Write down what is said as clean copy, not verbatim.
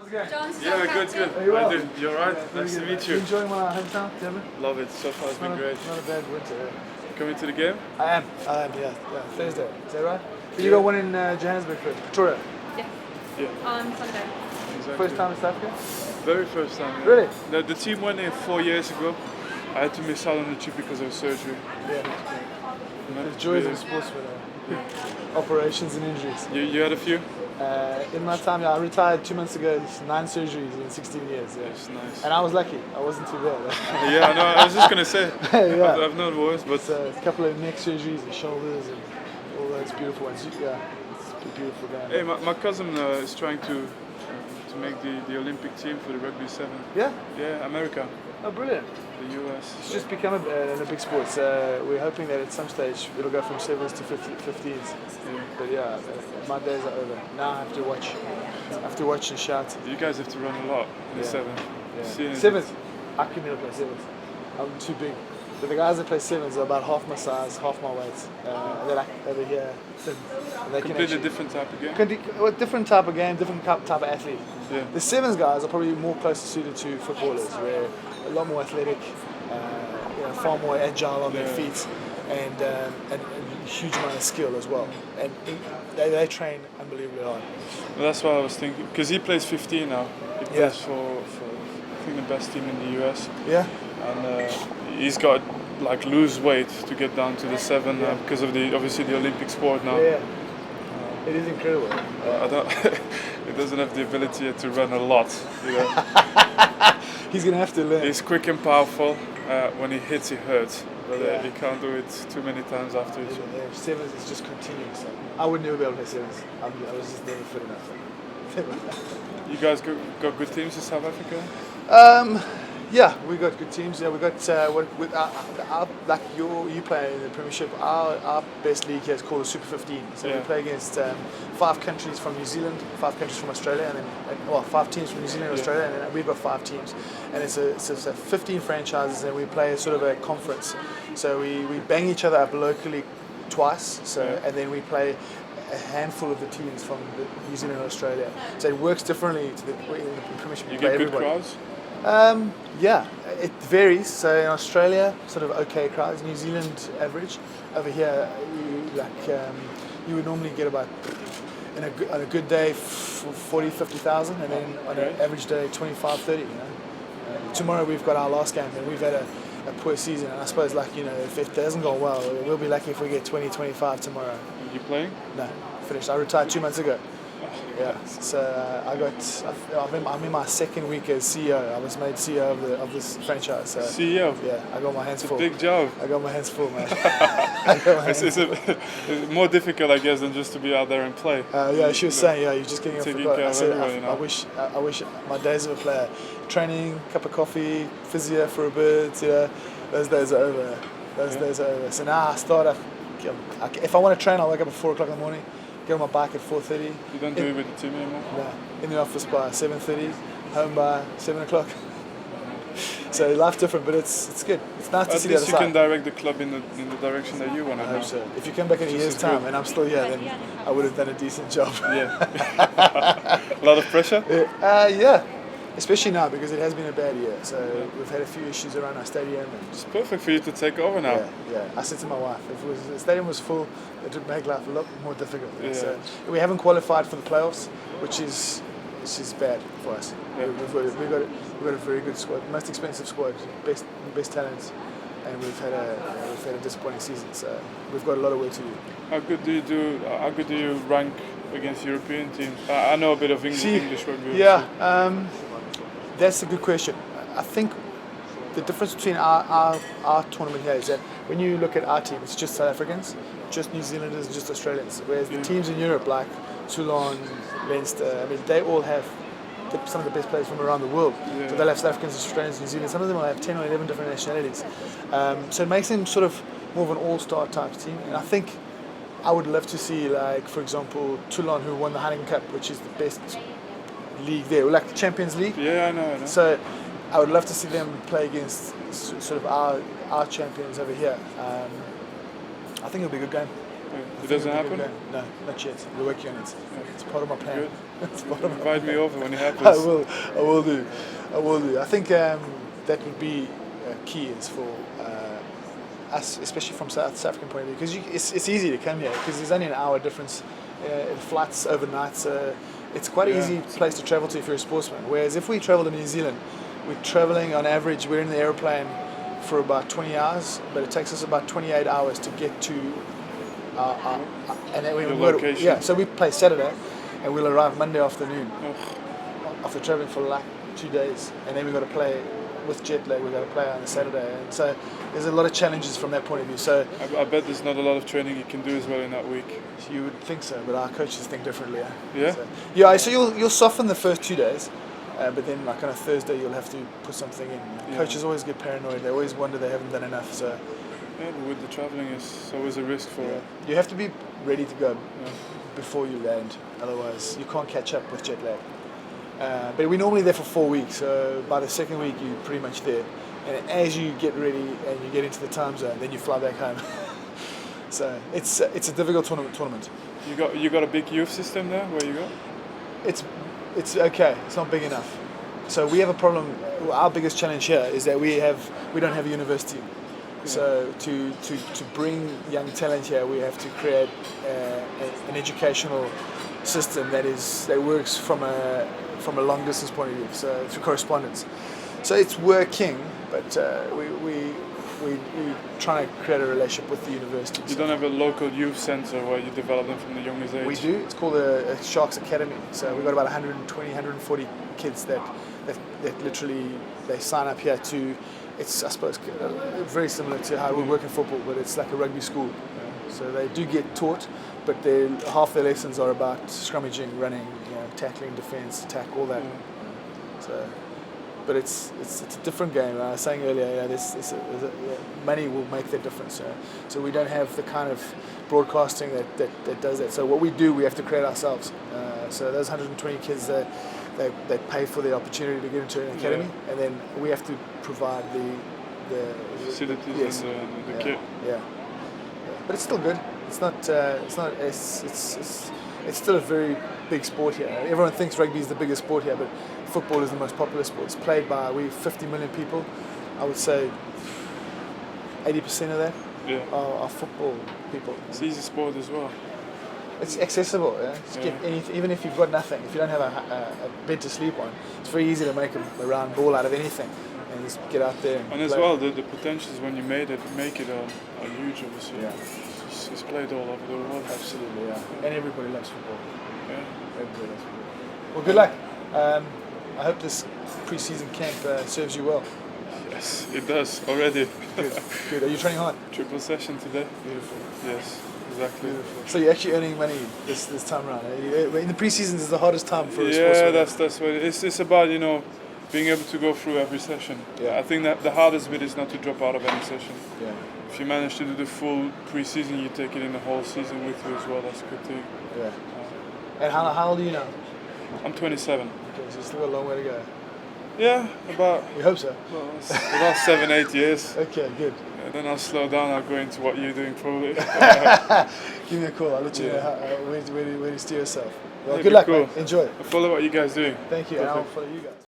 How's it going? John's Yeah, good. captain. Are you well? doing? You alright? Nice to meet You you. enjoying my hometown, Devon? Love it. So far, it's been great. Not a bad winter. Coming to the game? I am, yeah. Thursday. Is that right? You got one in Johannesburg first, Pretoria. Yeah. Yeah. On Sunday. Exactly. First time in South Africa? Very first time. Yeah. Really? The team went in 4 years ago. I had to miss out on the trip because of surgery. Yeah. The joys of sports with operations and injuries. You had a few? In my time, I retired 2 months ago. 9 surgeries in 16 years. Yeah. That's nice. And I was lucky. I wasn't too bad. Yeah, no, I was just gonna say. Yeah. I've known worse, but So a couple of neck surgeries and shoulders and all those beautiful ones. Yeah, it's a beautiful game. hey, my cousin is trying to make the Olympic team for the rugby 7. Yeah? Yeah, America, Oh, brilliant. the US. It's just become an Olympic sport. We're hoping that at some stage it'll go from 7s to 15s. Yeah. But yeah, my days are over. Now I have to watch. I have to watch and shout. You guys have to run a lot in the Yeah. 7. Yeah. Seeing it- 7s. I can never play 7s. I'm too big. But the guys that play 7s are about half my size, half my weight. They're like over here, thin. And they Completely different type of game. Different type of game, different type of athlete. Yeah. The 7s guys are probably more closely suited to footballers, where a lot more athletic, far more agile on their feet, and a huge amount of skill as well. And they train unbelievably hard. Well, that's what I was thinking. Because he plays 15 now. He plays for I think the best team in the US. Yeah. And he's got like lose weight to get down to the 7 Yeah. because of obviously the Olympic sport now. Yeah. It is incredible. I don't. He doesn't have the ability to run a lot. You know. He's gonna have to learn. He's quick and powerful. When he hits, he hurts. But Yeah. he can't do it too many times after it. 7s is just continuous. I would never be able to play 7s. I was just never fit enough. You guys got good teams in South Africa? Yeah, we got good teams. Yeah, we got like you play in the Premiership. Our best league here is called the Super 15. So we play against 5 countries from New Zealand, 5 countries from Australia, and then 5 teams from New Zealand and Australia, and then we've got 5 teams. And it's a 15 franchises, and we play sort of a conference. So we bang each other up locally twice. So and then we play a handful of the teams from New Zealand and Australia. So it works differently to the Premiership. You get good crowds? Yeah, it varies. So in Australia, sort of okay crowds. New Zealand, average. Over here, you would normally get about, on a good day, 40, 50,000, and then on an average day, 25, 30. You know? Tomorrow we've got our last game, and we've had a poor season. And I suppose, if it doesn't go well, we'll be lucky if we get 20, 25 tomorrow. Are you playing? No, finished. I retired 2 months ago. Yeah, so I'm in my second week as CEO. I was made CEO of this franchise. So, CEO? Yeah, I got my hands full. Big job. I got my hands full, man. It's more difficult, I guess, than just to be out there and play. Yeah, she was saying, you're just getting Taking care of everyone, you know. I wish my days of a player, training, cup of coffee, physio for a bit, those days are over. Those days are over. So now I start if I want to train, I'll wake up at 4 o'clock in the morning, get on my bike at 4:30. You don't do it with the team anymore? No, in the office by 7:30, home by 7 o'clock. So life's different, but it's good. It's nice to see the other At least you side. can direct the club in the direction that you want to I hope go. so. If you come back in a year's time and I'm still here, then I would have done a decent job. Yeah. A lot of pressure? Yeah. Especially now because it has been a bad year. So we've had a few issues around our stadium. And It's perfect for you to take over now. Yeah. I said to my wife, if the stadium was full, it would make life a lot more difficult. Yeah. So we haven't qualified for the playoffs, which is bad for us. Yeah. We've got a very good squad, most expensive squad, best talents, and we've had a disappointing season. So we've got a lot of work to do. How good do you rank against European teams? I know a bit of English rugby. Yeah. That's a good question. I think the difference between our tournament here is that when you look at our team, it's just South Africans, just New Zealanders, and just Australians. Whereas the teams in Europe, like Toulon, Leinster, they all have some of the best players from around the world. Yeah. So they'll have South Africans, Australians, New Zealand. Some of them will have 10 or 11 different nationalities. So it makes them sort of more of an all-star type team. And I think I would love to see, like, for example, Toulon, who won the Heineken Cup, which is the best league there, like the Champions League. Yeah, I know. So I would love to see them play against sort of our champions over here. I think it'll be a good game. It doesn't happen? No, not yet. We're working on it. It's part of my plan. Good. It's part of my Invite plan. me over when it happens. I will do. I think that would be key is for us, especially from South African point of view, because it's easy to come here because there's only an hour difference. Flights overnight, so it's quite an easy place to travel to if you're a sportsman. Whereas if we travel to New Zealand, we're traveling on average, we're in the aeroplane for about 20 hours, but it takes us about 28 hours to get to and then your location. Yeah, so we play Saturday and we'll arrive Monday afternoon Oh. after traveling for like 2 days, and then we've got to play with jet lag, we've got to play on a Saturday, and so there's a lot of challenges from that point of view. So I bet there's not a lot of training you can do as well in that week. you would think so, but our coaches think differently. Yeah? So you'll soften the first 2 days, but then like on a Thursday you'll have to put something in. Yeah. Coaches always get paranoid, they always wonder they haven't done enough, so Yeah, but with the traveling, it's always a risk for you have to be ready to go before you land, otherwise you can't catch up with jet lag. But we're normally there for 4 weeks, so by the second week you're pretty much there. And as you get ready and you get into the time zone, then you fly back home. So it's a difficult tournament. You got a big youth system there where you go? It's okay. It's not big enough. So we have a problem. Our biggest challenge here is that we don't have a university. So to bring young talent here, we have to create an educational system that works from a long distance point of view. So through correspondence. So it's working, but we're trying to create a relationship with the university. You don't have a local youth centre where you develop them from the youngest age? We do. It's called a Sharks Academy. So we've got about 120, 140 kids that literally they sign up here to. It's, I suppose, very similar to how we work in football, but it's like a rugby school. So they do get taught, but half their lessons are about scrummaging, running, tackling, defence, attack, all that. So. But it's a different game. I was saying earlier, money will make that difference. So we don't have the kind of broadcasting that does that. So what we do, we have to create ourselves. So those 120 kids, they pay for the opportunity to get into an academy, and then we have to provide the facilities and the kit. Yeah. But it's still good. It's still a very big sport here. Everyone thinks rugby is the biggest sport here, but football is the most popular sport. It's played by 50 million people. I would say 80% of that are football people. It's an easy sport as well. It's accessible. Even if you've got nothing, if you don't have a bed to sleep on, it's very easy to make a round ball out of anything and just get out there. And as well, the potentials when you make it are huge, obviously. Yeah. It's played all over the world. Absolutely, yeah. And everybody loves football. Yeah. Everybody loves football. Well, good luck. I hope this pre-season camp serves you well. Yes, it does already. Good. Are you training hard? Triple session today. Beautiful. Yes, exactly. Beautiful. So you're actually earning money this time around. In the pre-season is the hardest time for a sportsman. Yeah, that's what it's about. Being able to go through every session. Yeah. I think that the hardest bit is not to drop out of any session. Yeah. If you manage to do the full pre-season, you take it in the whole season with you as well. That's a good thing. Yeah. And how old are you now? I'm 27. Okay, so you still got a long way to go. Yeah, about. We hope so. Well, about 7-8 years. Okay, good. Yeah, then I'll slow down. I'll go into what you're doing probably. Give me a call. I'll let you know where to steer yourself. Well, Yeah, good luck, cool. mate. Enjoy. I'll follow what you guys doing. Thank you. And I'll follow you guys.